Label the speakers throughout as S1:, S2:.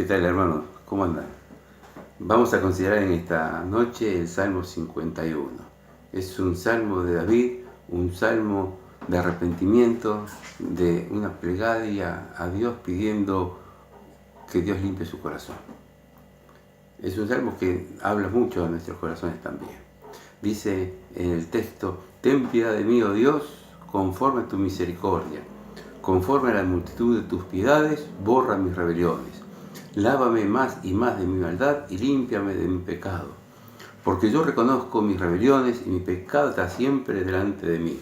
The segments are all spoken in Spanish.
S1: tal, hermano? ¿Cómo andan? Vamos a considerar en esta noche el Salmo 51. Es un salmo de David, un salmo de arrepentimiento, de una plegaria a Dios pidiendo que Dios limpie su corazón. Es un salmo que habla mucho a nuestros corazones también. Dice en el texto: ten piedad de mí, oh Dios, conforme a tu misericordia. Conforme a la multitud de tus piedades, borra mis rebeliones. Lávame más y más de mi maldad y límpiame de mi pecado. Porque yo reconozco mis rebeliones y mi pecado está siempre delante de mí.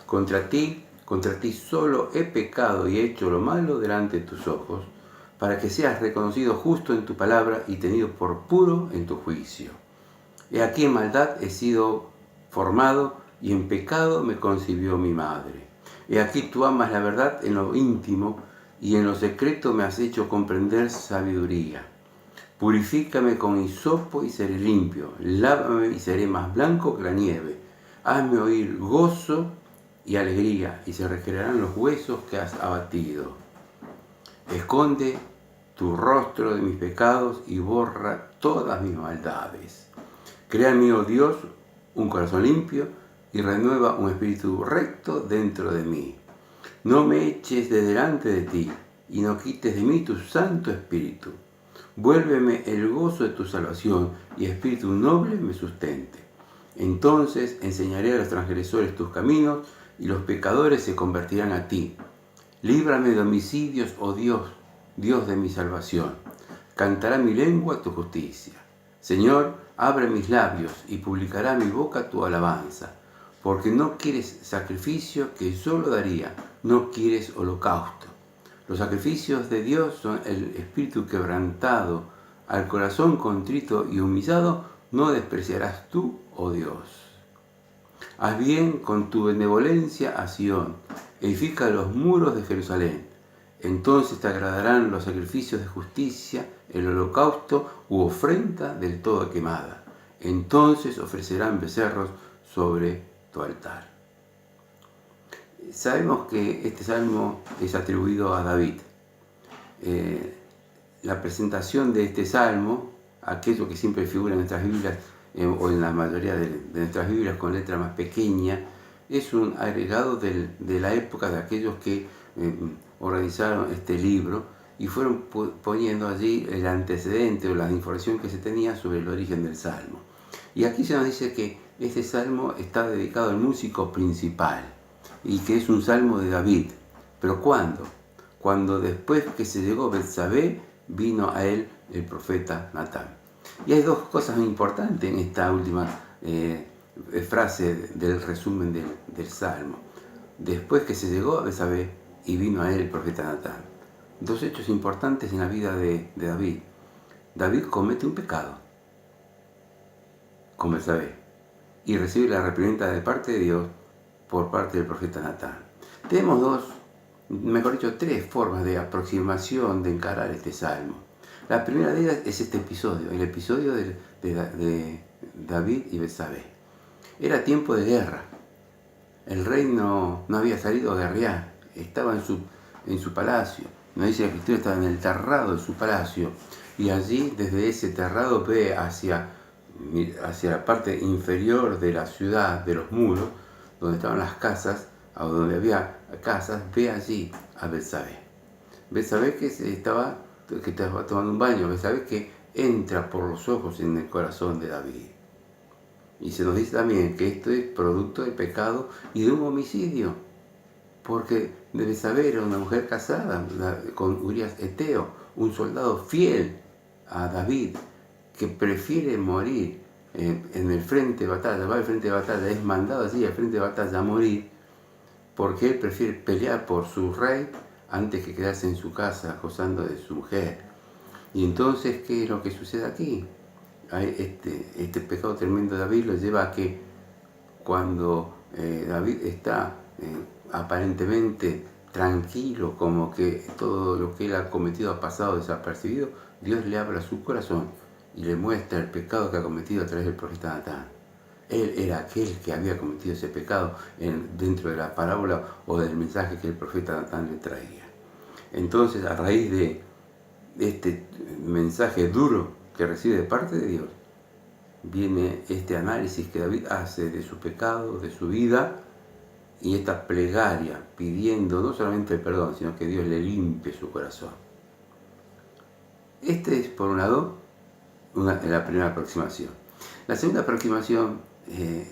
S1: Contra ti solo he pecado y he hecho lo malo delante de tus ojos, para que seas reconocido justo en tu palabra y tenido por puro en tu juicio. He aquí en maldad he sido formado y en pecado me concibió mi madre. He aquí tú amas la verdad en lo íntimo y en lo secreto me has hecho comprender sabiduría. Purifícame con hisopo y seré limpio. Lávame y seré más blanco que la nieve. Hazme oír gozo y alegría y se regenerarán los huesos que has abatido. Esconde tu rostro de mis pecados y borra todas mis maldades. Crea en mí, oh Dios, un corazón limpio y renueva un espíritu recto dentro de mí. No me eches de delante de ti y no quites de mí tu santo espíritu. Vuélveme el gozo de tu salvación y espíritu noble me sustente. Entonces enseñaré a los transgresores tus caminos y los pecadores se convertirán a ti. Líbrame de homicidios, oh Dios, Dios de mi salvación. Cantará mi lengua tu justicia. Señor, abre mis labios y publicará mi boca tu alabanza. Porque no quieres sacrificio que yo lo daría, no quieres holocausto. Los sacrificios de Dios son el espíritu quebrantado. Al corazón contrito y humillado no despreciarás tú, oh Dios. Haz bien con tu benevolencia a Sión, edifica los muros de Jerusalén. Entonces te agradarán los sacrificios de justicia, el holocausto u ofrenda del todo quemada. Entonces ofrecerán becerros sobre tu altar. Sabemos que este salmo es atribuido a David. La presentación de este salmo, aquello que siempre figura en nuestras Biblias, o en la mayoría de nuestras Biblias con letra más pequeña, es un agregado de la época de aquellos que organizaron este libro y fueron poniendo allí el antecedente o la información que se tenía sobre el origen del salmo. Y aquí se nos dice que este salmo está dedicado al músico principal y que es un salmo de David. ¿Pero cuándo? Cuando después que se llegó a Betsabé, vino a él el profeta Natán. Y hay dos cosas muy importantes en esta última frase del resumen del salmo. Después que se llegó a Betsabé y vino a él el profeta Natán. Dos hechos importantes en la vida de David. David comete un pecado con Betsabé y recibe la reprimenda de parte de Dios por parte del profeta Natán. Tenemos tres formas de aproximación de encarar este salmo. La primera de ellas es este episodio, el episodio de David y Betsabé. Era tiempo de guerra. El rey no había salido a guerrear, estaba en su palacio. Nos dice la escritura, estaba en el terrado de su palacio. Y allí, desde ese terrado, ve hacia la parte inferior de la ciudad, de los muros, donde estaban las casas, o donde había casas, ve allí a Betsabé. Betsabé que estaba tomando un baño, Betsabé que entra por los ojos en el corazón de David. Y se nos dice también que esto es producto del pecado y de un homicidio, porque Betsabé era una mujer casada con Urías Eteo, un soldado fiel a David, que prefiere morir en el frente de batalla, va al frente de batalla, es mandado allí al frente de batalla a morir, porque él prefiere pelear por su rey antes que quedarse en su casa gozando de su mujer. Y entonces, ¿qué es lo que sucede aquí? Este pecado tremendo de David lo lleva a que cuando David está aparentemente tranquilo, como que todo lo que él ha cometido ha pasado desapercibido, Dios le habla su corazón y le muestra el pecado que ha cometido a través del profeta Natán. Él era aquel que había cometido ese pecado dentro de la parábola o del mensaje que el profeta Natán le traía. Entonces, a raíz de este mensaje duro que recibe de parte de Dios, viene este análisis que David hace de su pecado, de su vida, y esta plegaria pidiendo no solamente el perdón, sino que Dios le limpie su corazón. Este es, por un lado, la primera aproximación. La segunda aproximación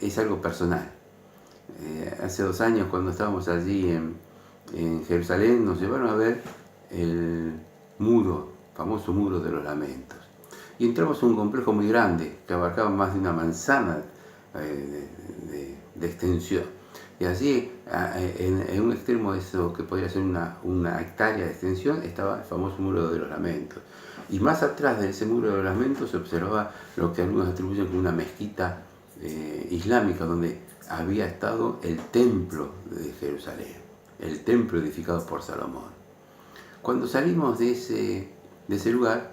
S1: es algo personal. Hace 2 años, cuando estábamos allí en Jerusalén, nos llevaron a ver el famoso muro de los lamentos. Y entramos a un complejo muy grande que abarcaba más de una manzana de extensión. Y allí, en un extremo de eso que podría ser una hectárea de extensión, estaba el famoso muro de los lamentos. Y más atrás de ese muro de los lamentos se observaba lo que algunos atribuyen como una mezquita islámica, donde había estado el templo de Jerusalén, el templo edificado por Salomón. Cuando salimos de ese lugar,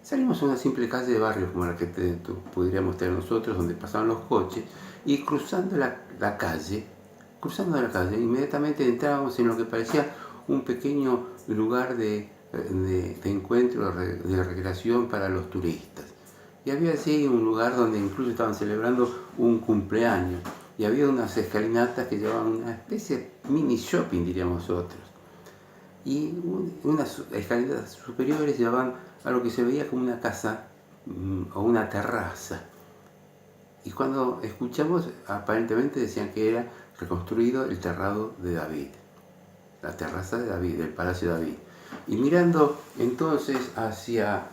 S1: salimos a una simple calle de barrio como la que podríamos tener nosotros, donde pasaban los coches, y cruzando la calle, inmediatamente entrábamos en lo que parecía un pequeño lugar de encuentro, de recreación para los turistas. Y había así un lugar donde incluso estaban celebrando un cumpleaños, y había unas escalinatas que llevaban una especie de mini shopping, diríamos nosotros. Y unas escalinatas superiores llevaban a lo que se veía como una casa o una terraza. Y cuando escuchamos, aparentemente decían que era reconstruido el terrado de David, la terraza de David, del palacio de David. Y mirando entonces hacia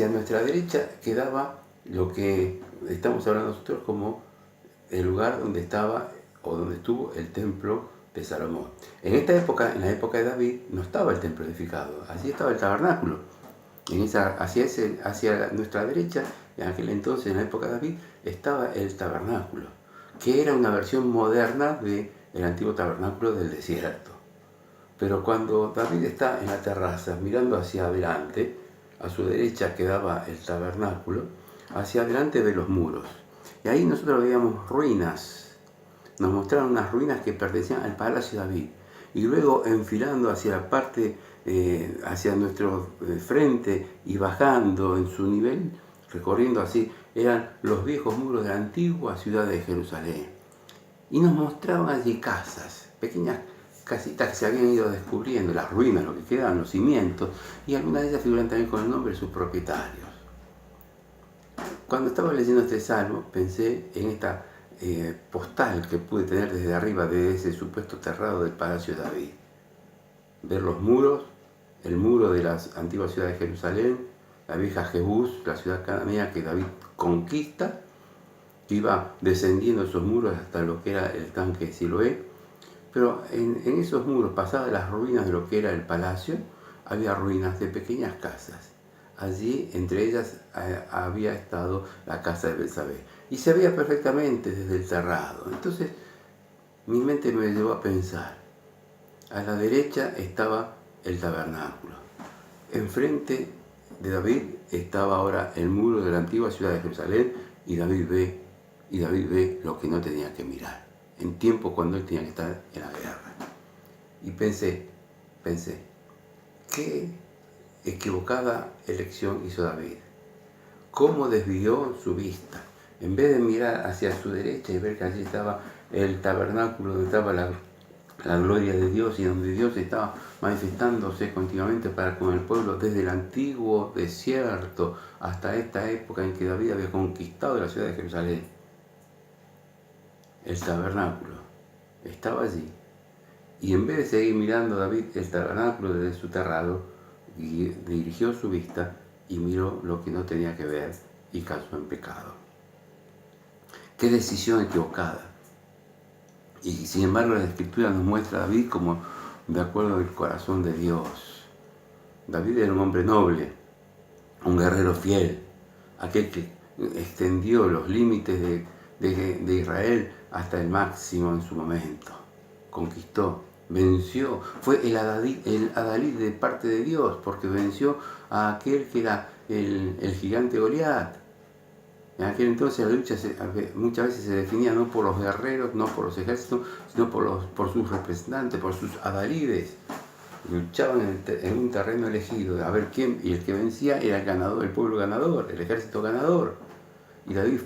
S1: nuestra derecha quedaba lo que estamos hablando nosotros como el lugar donde estaba o donde estuvo el templo de Salomón. En esta época, en la época de David, no estaba el templo edificado, allí estaba el tabernáculo. Hacia nuestra derecha, en aquel entonces, en la época de David, estaba el tabernáculo, que era una versión moderna del antiguo tabernáculo del desierto. Pero cuando David está en la terraza mirando hacia adelante, a su derecha quedaba el tabernáculo, hacia adelante ve los muros. Y ahí nosotros veíamos ruinas, nos mostraron unas ruinas que pertenecían al palacio de David. Y luego enfilando hacia la parte, hacia nuestro frente y bajando en su nivel, recorriendo así, eran los viejos muros de la antigua ciudad de Jerusalén. Y nos mostraban allí casas, pequeñas casitas que se habían ido descubriendo, las ruinas, lo que quedaban, los cimientos, y algunas de ellas figuran también con el nombre de sus propietarios. Cuando estaba leyendo este salmo, pensé en esta postal que pude tener desde arriba de ese supuesto terrado del palacio de David. Ver los muros, el muro de la antigua ciudad de Jerusalén, la vieja Jebús, la ciudad cananea que David conquista, que iba descendiendo esos muros hasta lo que era el tanque de Siloé. Pero en esos muros, pasadas las ruinas de lo que era el palacio, había ruinas de pequeñas casas. Allí, entre ellas, había estado la casa de Betsabé. Y se veía perfectamente desde el terrado. Entonces, mi mente me llevó a pensar. A la derecha estaba el tabernáculo. Enfrente de David estaba ahora el muro de la antigua ciudad de Jerusalén, y David ve lo que no tenía que mirar, en tiempo cuando él tenía que estar en la guerra. Y pensé, qué equivocada elección hizo David. Cómo desvió su vista. En vez de mirar hacia su derecha y ver que allí estaba el tabernáculo, donde estaba la gloria de Dios y donde Dios estaba manifestándose continuamente para con el pueblo desde el antiguo desierto hasta esta época en que David había conquistado la ciudad de Jerusalén. El tabernáculo estaba allí. Y en vez de seguir mirando David el tabernáculo desde su terrado, dirigió su vista y miró lo que no tenía que ver y cayó en pecado. Qué decisión equivocada. Y sin embargo la Escritura nos muestra a David como de acuerdo al corazón de Dios. David era un hombre noble, un guerrero fiel, aquel que extendió los límites de Israel hasta el máximo en su momento. Conquistó, venció, fue el adalid de parte de Dios, porque venció a aquel que era el gigante Goliat. En aquel entonces la lucha muchas veces se definía no por los guerreros, no por los ejércitos, sino por sus representantes, por sus adalides. luchaban en un terreno elegido, a ver quién, y el que vencía era el ganador, el pueblo ganador, el ejército ganador. Y David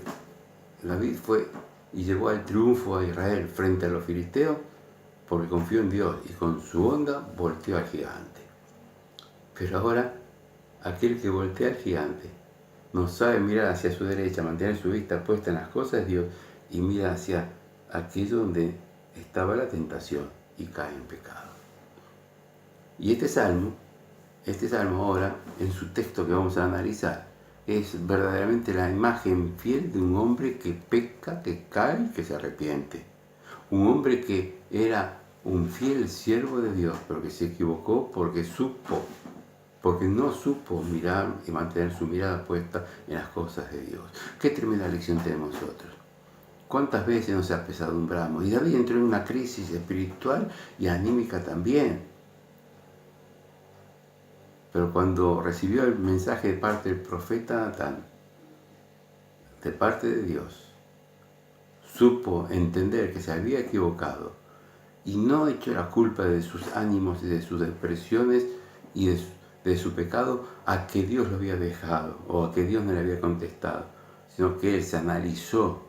S1: fue y llevó al triunfo a Israel frente a los filisteos porque confió en Dios y con su onda volteó al gigante. Pero ahora, aquel que voltea al gigante no sabe mirar hacia su derecha, mantener su vista puesta en las cosas de Dios y mira hacia aquello donde estaba la tentación y cae en pecado. Y este salmo ahora, en su texto que vamos a analizar, es verdaderamente la imagen fiel de un hombre que peca, que cae, que se arrepiente. Un hombre que era un fiel siervo de Dios, pero que se equivocó porque no supo mirar y mantener su mirada puesta en las cosas de Dios. Qué tremenda lección tenemos nosotros. ¿Cuántas veces nos apesadumbramos? Y David entró en una crisis espiritual y anímica también. Pero cuando recibió el mensaje de parte del profeta Natán, de parte de Dios, supo entender que se había equivocado y no echó la culpa de sus ánimos y de sus depresiones y de su pecado a que Dios lo había dejado o a que Dios no le había contestado, sino que él se analizó,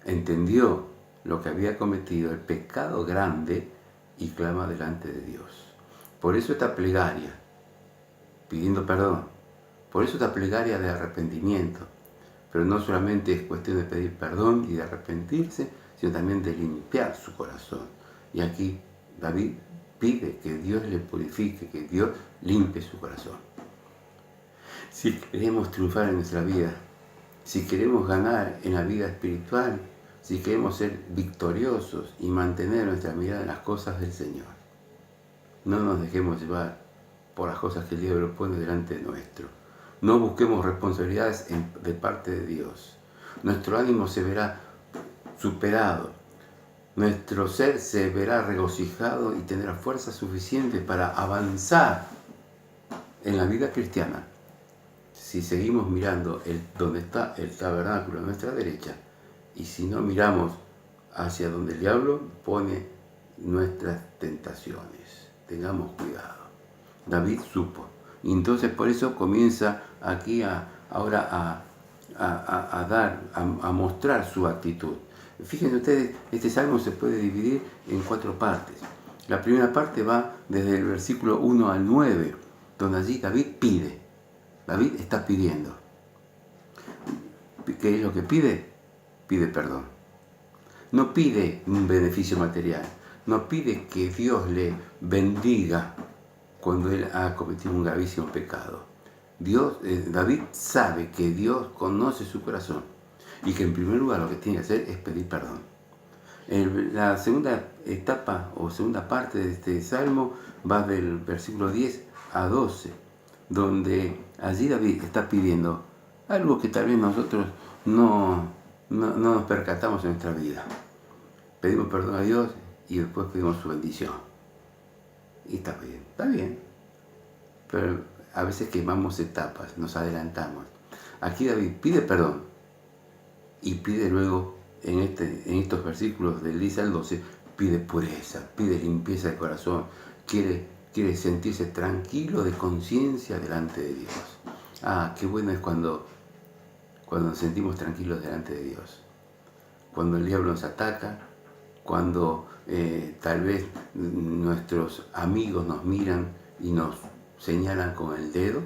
S1: entendió lo que había cometido, el pecado grande, y clama delante de Dios. Por eso esta plegaria, pidiendo perdón, por eso esta plegaria de arrepentimiento, pero no solamente es cuestión de pedir perdón y de arrepentirse, sino también de limpiar su corazón. Y aquí David pide que Dios le purifique, que Dios limpie su corazón. Si queremos triunfar en nuestra vida, si queremos ganar en la vida espiritual, si queremos ser victoriosos y mantener nuestra mirada en las cosas del Señor, no nos dejemos llevar por las cosas que el diablo pone delante de nuestro. No busquemos responsabilidades de parte de Dios. Nuestro ánimo se verá superado. Nuestro ser se verá regocijado y tendrá fuerza suficiente para avanzar en la vida cristiana. Si seguimos mirando donde está el tabernáculo a nuestra derecha, y si no miramos hacia donde el diablo pone nuestras tentaciones. Tengamos cuidado. David supo. Y entonces por eso comienza aquí ahora a mostrar su actitud. Fíjense ustedes, este salmo se puede dividir en 4 partes. La primera parte va desde el versículo 1 al 9, donde allí David pide. David está pidiendo. ¿Qué es lo que pide? Pide perdón. No pide un beneficio material. No pide que Dios le bendiga cuando él ha cometido un gravísimo pecado. David sabe que Dios conoce su corazón y que en primer lugar lo que tiene que hacer es pedir perdón. La segunda etapa o segunda parte de este salmo va del versículo 10 a 12, donde allí David está pidiendo algo que tal vez nosotros no nos percatamos en nuestra vida. Pedimos perdón a Dios y después pedimos su bendición. Y está bien. Pero a veces quemamos etapas, nos adelantamos. Aquí David pide perdón y pide luego, en estos versículos del 10 al 12, pide pureza, pide limpieza de corazón, quiere sentirse tranquilo de conciencia delante de Dios. Qué bueno es cuando nos sentimos tranquilos delante de Dios. Cuando el diablo nos ataca, cuando tal vez nuestros amigos nos miran y nos señalan con el dedo,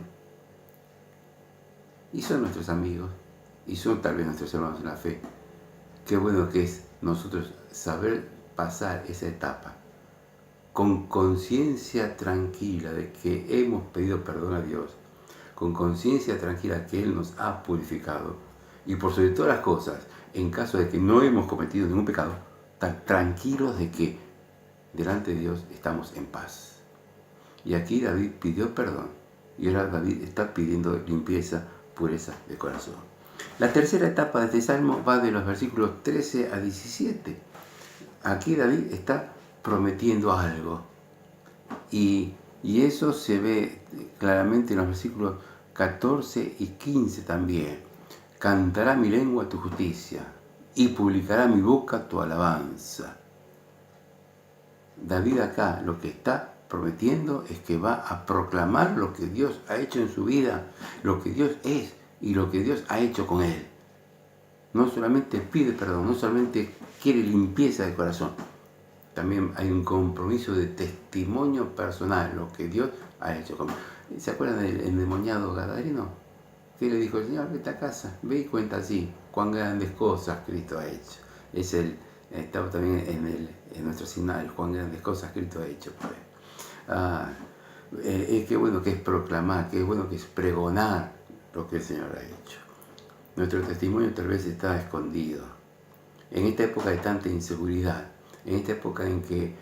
S1: y son nuestros amigos, y son tal vez nuestros hermanos en la fe. Qué bueno que es nosotros saber pasar esa etapa con conciencia tranquila de que hemos pedido perdón a Dios, con conciencia tranquila que Él nos ha purificado, y por sobre todas las cosas, en caso de que no hemos cometido ningún pecado, tan tranquilos de que delante de Dios estamos en paz. Y aquí David pidió perdón, y ahora David está pidiendo limpieza, pureza de corazón. La tercera etapa de este salmo va de los versículos 13 a 17. Aquí David está prometiendo algo, y eso se ve claramente en los versículos 14 y 15 también. Cantará mi lengua tu justicia, y publicará mi boca tu alabanza. David acá lo que está prometiendo es que va a proclamar lo que Dios ha hecho en su vida, lo que Dios es y lo que Dios ha hecho con él. No solamente pide perdón, no solamente quiere limpieza de corazón, también hay un compromiso de testimonio personal, lo que Dios ha hecho con él. ¿Se acuerdan del endemoniado gadareno? Que le dijo el Señor, vete a casa, ve y cuenta así, cuán grandes cosas Cristo ha hecho. Estaba también en nuestro sinal, cuán grandes cosas Cristo ha hecho. Qué bueno que es proclamar, qué bueno que es pregonar lo que el Señor ha hecho. Nuestro testimonio tal vez está escondido. En esta época de tanta inseguridad, en esta época en que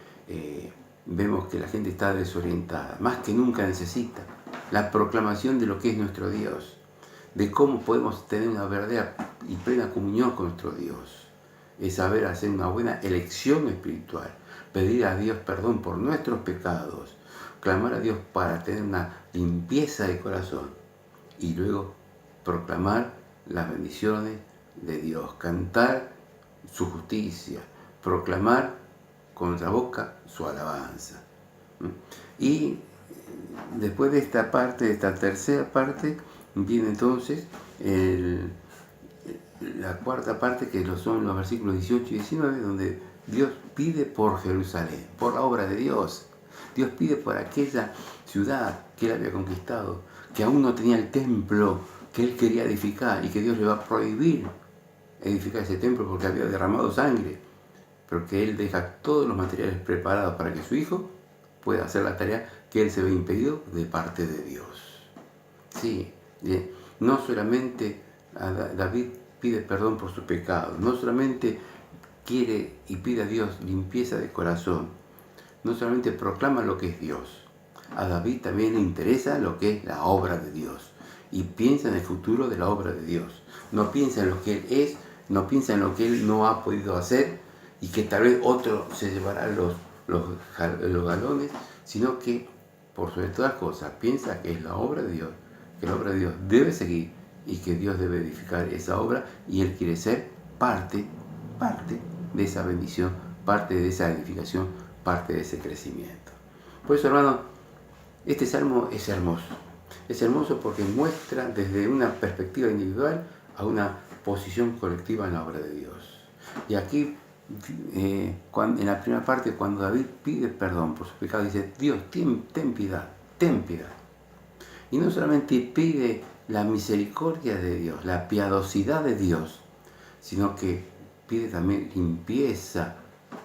S1: vemos que la gente está desorientada, más que nunca necesita la proclamación de lo que es nuestro Dios, de cómo podemos tener una verdadera y plena comunión con nuestro Dios. Es saber hacer una buena elección espiritual, pedir a Dios perdón por nuestros pecados, clamar a Dios para tener una limpieza de corazón y luego proclamar las bendiciones de Dios, cantar su justicia, proclamar con nuestra boca su alabanza. Y después de esta parte, de esta tercera parte, viene entonces la cuarta parte, que son los versículos 18 y 19, donde Dios pide por Jerusalén, por la obra de Dios. Dios pide por aquella ciudad que él había conquistado, que aún no tenía el templo que él quería edificar y que Dios le va a prohibir edificar ese templo porque había derramado sangre, pero que él deja todos los materiales preparados para que su hijo pueda hacer la tarea que él se ve impedido de parte de Dios. Sí, no solamente David pide perdón por su pecado, no solamente quiere y pide a Dios limpieza de corazón, no solamente proclama lo que es Dios, a David también le interesa lo que es la obra de Dios y piensa en el futuro de la obra de Dios. No piensa en lo que él es, no piensa en lo que él no ha podido hacer y que tal vez otro se llevará los galones, sino que por sobre todas cosas piensa que es la obra de Dios, que la obra de Dios debe seguir y que Dios debe edificar esa obra y él quiere ser parte de esa bendición, parte de esa edificación, parte de ese crecimiento. Por eso, hermano, este salmo es hermoso. Es hermoso porque muestra desde una perspectiva individual a una posición colectiva en la obra de Dios. Y aquí, en la primera parte, cuando David pide perdón por sus pecados, dice, Dios, ten piedad, ten piedad. Y no solamente pide la misericordia de Dios, la piadosidad de Dios, sino que pide también limpieza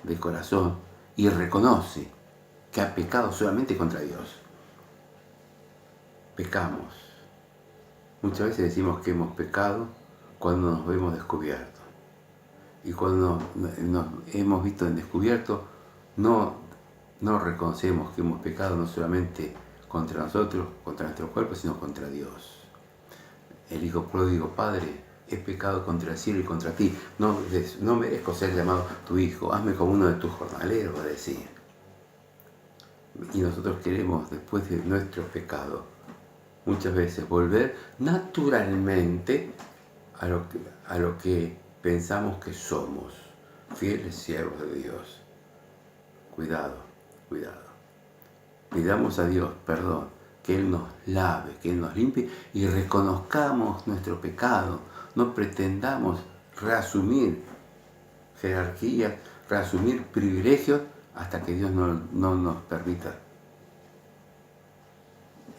S1: de corazón y reconoce que ha pecado solamente contra Dios. Pecamos. Muchas veces decimos que hemos pecado cuando nos vemos descubiertos. Y cuando nos hemos visto en descubierto, no reconocemos que hemos pecado no solamente contra nosotros, contra nuestro cuerpo, sino contra Dios. El hijo pródigo, Padre, he pecado contra el cielo y contra ti. No merezco ser llamado tu hijo. Hazme como uno de tus jornaleros, va a decir. Y nosotros queremos, después de nuestros pecados, muchas veces volver naturalmente a lo que pensamos que somos, fieles siervos de Dios. Cuidado, cuidado. Pidamos a Dios perdón, que Él nos lave, que Él nos limpie y reconozcamos nuestro pecado. No pretendamos reasumir jerarquías, reasumir privilegios hasta que Dios no nos permita.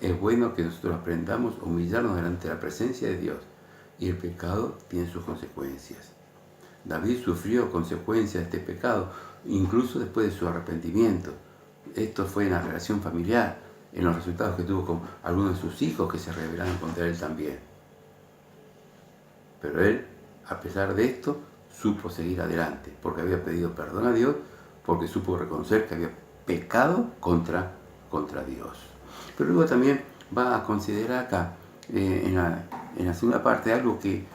S1: Es bueno que nosotros aprendamos a humillarnos delante de la presencia de Dios y el pecado tiene sus consecuencias. David sufrió consecuencias de este pecado, incluso después de su arrepentimiento. Esto fue en la relación familiar, en los resultados que tuvo con algunos de sus hijos que se rebelaron contra él también. Pero él, a pesar de esto, supo seguir adelante, porque había pedido perdón a Dios, porque supo reconocer que había pecado contra Dios. Pero luego también va a considerar acá, en la segunda parte, algo que,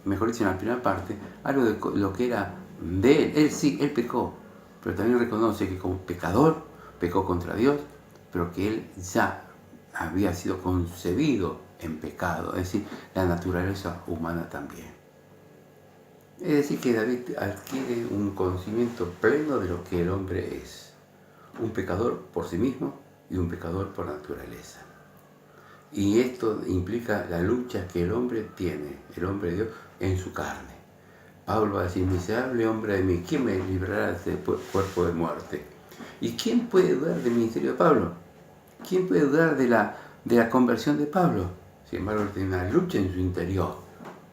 S1: mejor dicho, en la primera parte, algo de lo que era de él. Él pecó, pero también reconoce que como pecador pecó contra Dios, pero que él ya había sido concebido en pecado, es decir, la naturaleza humana también. Es decir, que David adquiere un conocimiento pleno de lo que el hombre es. un pecador por sí mismo y un pecador por naturaleza. Y esto implica la lucha que el hombre tiene, el hombre de Dios, en su carne. Pablo va a decir, miserable hombre de mí, ¿quién me librará de este cuerpo de muerte? ¿Y quién puede dudar del ministerio de Pablo? ¿Quién puede dudar de la conversión de Pablo? Sin embargo, él tenía una lucha en su interior,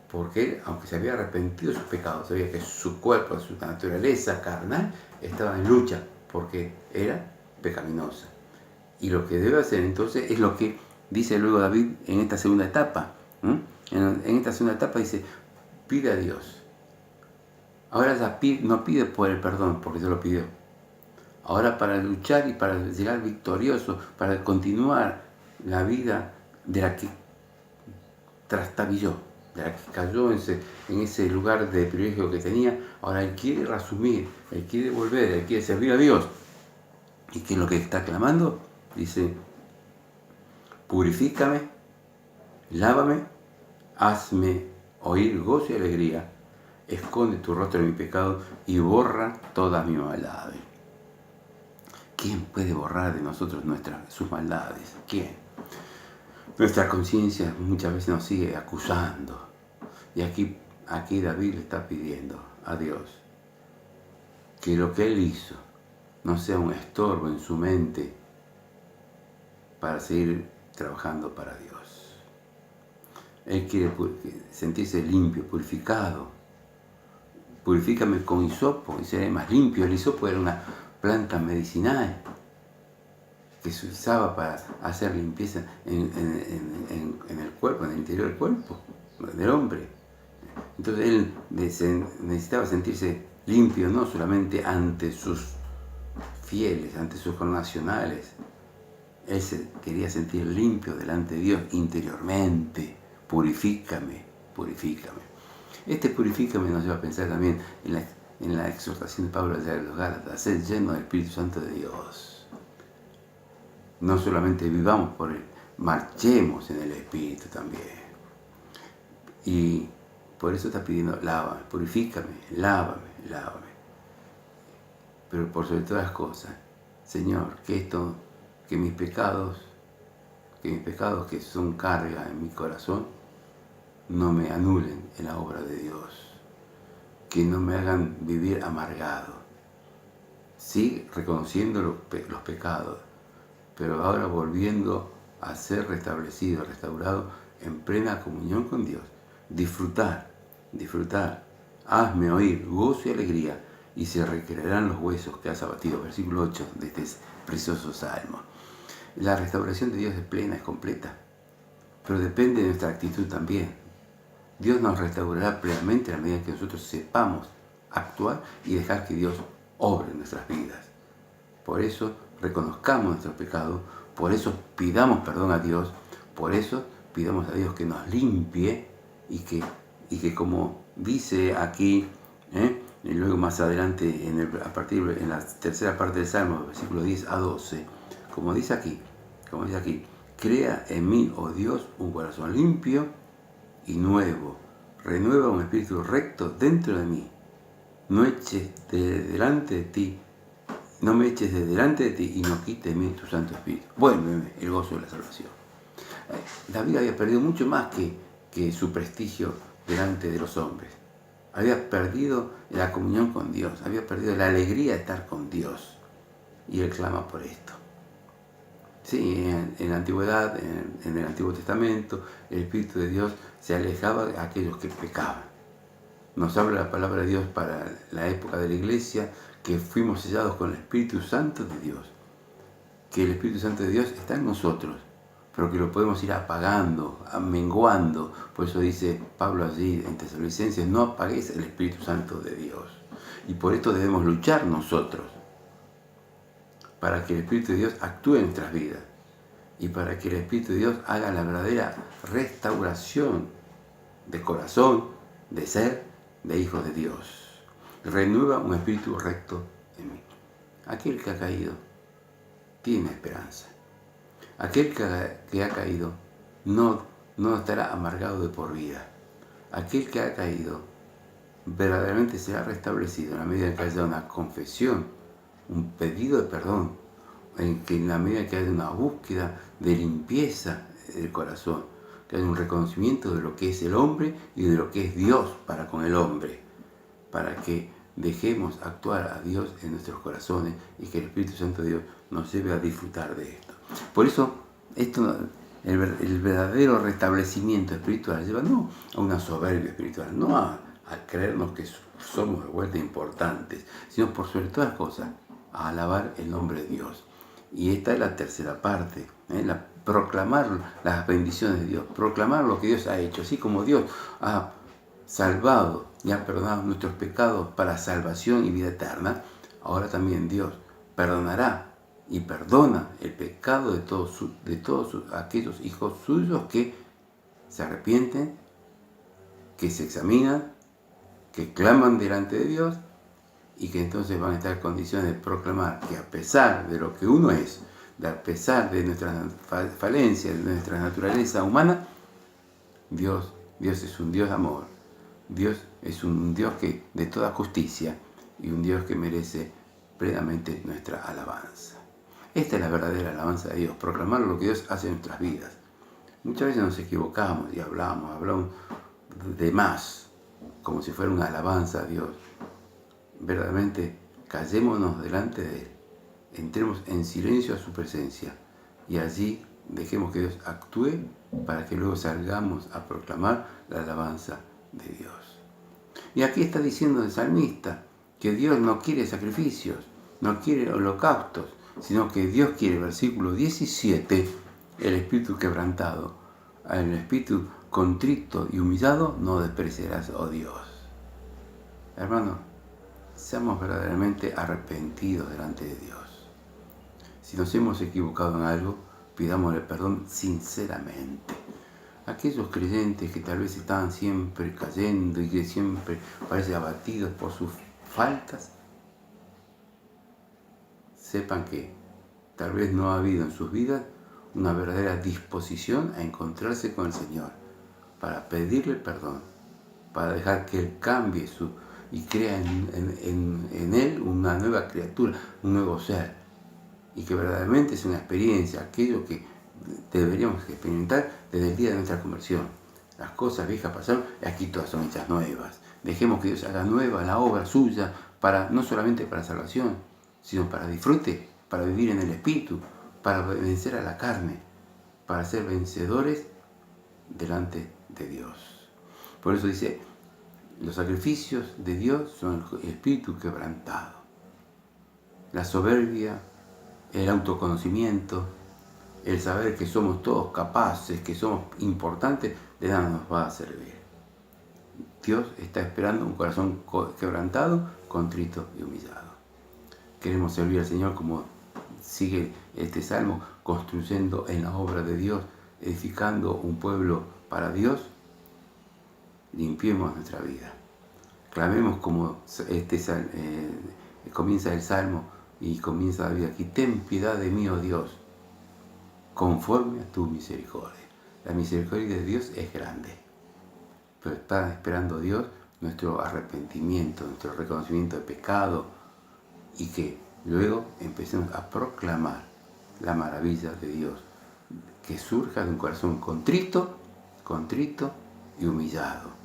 S1: porque él, aunque se había arrepentido de sus pecados, sabía que su cuerpo, su naturaleza carnal, estaba en lucha, porque era pecaminosa. Y lo que debe hacer entonces es lo que dice luego David en esta segunda etapa. En esta segunda etapa dice, pide a Dios. Ahora ya no pide por el perdón, porque Dios lo pidió. Ahora para luchar y para llegar victorioso, para continuar la vida de la que trastabilló, de la que cayó en ese lugar de privilegio que tenía, ahora él quiere reasumir, él quiere volver, él quiere servir a Dios. ¿Y qué es lo que está clamando? Dice, purifícame, lávame, hazme oír gozo y alegría, esconde tu rostro de mi pecado y borra todas mis maldades. ¿Quién puede borrar de nosotros sus maldades? ¿Quién? Nuestra conciencia muchas veces nos sigue acusando. Y aquí David le está pidiendo a Dios que lo que él hizo no sea un estorbo en su mente para seguir trabajando para Dios. Él quiere sentirse limpio, purificado. Purifícame con hisopo y seré más limpio. El hisopo era una planta medicinal que se usaba para hacer limpieza en el cuerpo, en el interior del cuerpo del hombre. Entonces él necesitaba sentirse limpio, no solamente ante sus fieles, ante sus connacionales. Él se quería sentir limpio delante de Dios interiormente. Purifícame, purifícame. Este purifícame nos lleva a pensar también en la exhortación de Pablo a los Gálatas, ser lleno del Espíritu Santo de Dios. No solamente vivamos por él, marchemos en el Espíritu también. Y por eso está pidiendo, lávame, purifícame, lávame, lávame. Pero por sobre todas las cosas, Señor, que mis pecados que son carga en mi corazón, no me anulen en la obra de Dios, que no me hagan vivir amargado. Sí, reconociendo los pecados, pero ahora volviendo a ser restablecido, restaurado en plena comunión con Dios. Disfrutar, hazme oír gozo y alegría, y se recrearán los huesos que has abatido. Versículo 8 de este precioso salmo. La restauración de Dios es plena, es completa, pero depende de nuestra actitud también. Dios nos restaurará plenamente a la medida que nosotros sepamos actuar y dejar que Dios obre en nuestras vidas. Por eso reconozcamos nuestro pecado, por eso pidamos perdón a Dios, por eso pidamos a Dios que nos limpie y que como dice aquí, y luego más adelante en la tercera parte del Salmo, versículo 10 a 12, como dice aquí, crea en mí, oh Dios, un corazón limpio y nuevo, renueva un espíritu recto dentro de mí, no me eches de delante de ti y no quites de mí tu Santo Espíritu. Vuélveme el gozo de la salvación. David había perdido mucho más que su prestigio delante de los hombres. Había perdido la comunión con Dios, había perdido la alegría de estar con Dios. Y él clama por esto. Sí, en la antigüedad, en el Antiguo Testamento, el Espíritu de Dios se alejaba de aquellos que pecaban. Nos habla la palabra de Dios para la época de la iglesia, que fuimos sellados con el Espíritu Santo de Dios. Que el Espíritu Santo de Dios está en nosotros, pero que lo podemos ir apagando, menguando. Por eso dice Pablo allí en Tesalonicenses, no apaguéis el Espíritu Santo de Dios. Y por esto debemos luchar nosotros, para que el Espíritu de Dios actúe en nuestras vidas y para que el Espíritu de Dios haga la verdadera restauración de corazón, de ser, de hijos de Dios. Renueva un espíritu recto en mí. Aquel que ha caído tiene esperanza. Aquel que ha caído no estará amargado de por vida. Aquel que ha caído verdaderamente será restablecido en la medida en que haya una confesión, un pedido de perdón en que en la medida que haya una búsqueda de limpieza del corazón, que haya un reconocimiento de lo que es el hombre y de lo que es Dios para con el hombre, para que dejemos actuar a Dios en nuestros corazones y que el Espíritu Santo de Dios nos lleve a disfrutar de esto. Por eso, el verdadero restablecimiento espiritual lleva no a una soberbia espiritual, no a creernos que somos de vuelta importantes, sino por sobre todas las cosas, a alabar el nombre de Dios. Y esta es la tercera parte, proclamar las bendiciones de Dios, proclamar lo que Dios ha hecho, así como Dios ha salvado y ha perdonado nuestros pecados para salvación y vida eterna. Ahora también Dios perdonará y perdona el pecado de todos aquellos hijos suyos que se arrepienten, que se examinan, que claman delante de Dios y que entonces van a estar en condiciones de proclamar que a pesar de lo que uno es, a pesar de nuestras falencias, de nuestra naturaleza humana, Dios es un Dios de amor. Dios es un Dios que de toda justicia y un Dios que merece plenamente nuestra alabanza. Esta es la verdadera alabanza de Dios, proclamar lo que Dios hace en nuestras vidas. Muchas veces nos equivocamos y hablamos de más, como si fuera una alabanza a Dios. Verdaderamente, callémonos delante de Él, entremos en silencio a su presencia y allí dejemos que Dios actúe para que luego salgamos a proclamar la alabanza de Dios. Y aquí está diciendo el salmista que Dios no quiere sacrificios, no quiere holocaustos, sino que Dios quiere, versículo 17, el espíritu quebrantado, el espíritu contrito y humillado no despreciarás, oh Dios. Hermanos, seamos verdaderamente arrepentidos delante de Dios. Si nos hemos equivocado en algo, pidámosle perdón sinceramente. Aquellos creyentes que tal vez estaban siempre cayendo y que siempre parecen abatidos por sus faltas, sepan que tal vez no ha habido en sus vidas una verdadera disposición a encontrarse con el Señor, para pedirle perdón, para dejar que Él cambie y crea en Él una nueva criatura, un nuevo ser, y que verdaderamente es una experiencia, aquello que deberíamos experimentar desde el día de nuestra conversión. Las cosas viejas pasaron y aquí todas son hechas nuevas. Dejemos que Dios haga nueva la obra suya, no solamente para salvación, sino para disfrute, para vivir en el Espíritu, para vencer a la carne, para ser vencedores delante de Dios. Por eso dice, los sacrificios de Dios son el espíritu quebrantado. La soberbia, el autoconocimiento, el saber que somos todos capaces, que somos importantes, de nada nos va a servir. Dios está esperando un corazón quebrantado, contrito y humillado. Queremos servir al Señor como sigue este salmo, construyendo en la obra de Dios, edificando un pueblo para Dios. Limpiemos nuestra vida. Clamemos como comienza el salmo y comienza David aquí: ten piedad de mí, oh Dios, conforme a tu misericordia. La misericordia de Dios es grande, pero está esperando Dios nuestro arrepentimiento, nuestro reconocimiento de pecado, y que luego empecemos a proclamar la maravilla de Dios, que surja de un corazón contrito y humillado.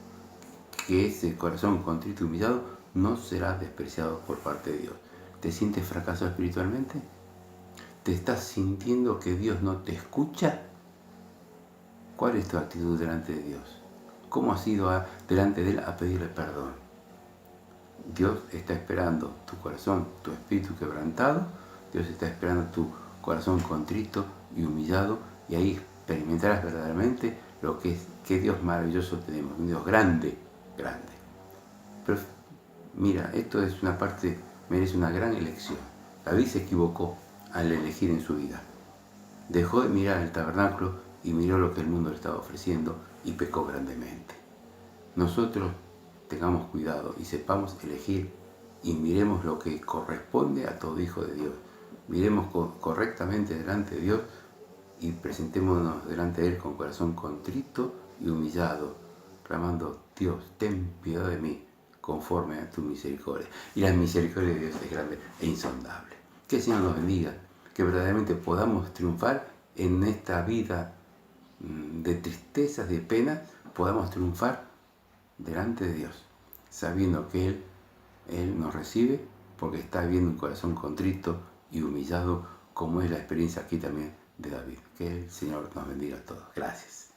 S1: Que ese corazón contrito y humillado no será despreciado por parte de Dios. ¿Te sientes fracasado espiritualmente? ¿Te estás sintiendo que Dios no te escucha? ¿Cuál es tu actitud delante de Dios? ¿Cómo has ido delante de Él a pedirle perdón? Dios está esperando tu corazón, tu espíritu quebrantado. Dios está esperando tu corazón contrito y humillado, y ahí experimentarás verdaderamente lo que es, qué Dios maravilloso tenemos, un Dios grande. Pero mira, esto es una parte, merece una gran elección. David se equivocó al elegir en su vida. Dejó de mirar el tabernáculo y miró lo que el mundo le estaba ofreciendo y pecó grandemente. Nosotros tengamos cuidado y sepamos elegir y miremos lo que corresponde a todo hijo de Dios. Miremos correctamente delante de Dios y presentémonos delante de Él con corazón contrito y humillado, clamando: Dios, ten piedad de mí, conforme a tu misericordia. Y la misericordia de Dios es grande e insondable. Que el Señor nos bendiga, que verdaderamente podamos triunfar en esta vida de tristezas, de penas, podamos triunfar delante de Dios, sabiendo que Él nos recibe porque está viendo un corazón contrito y humillado, como es la experiencia aquí también de David. Que el Señor nos bendiga a todos. Gracias.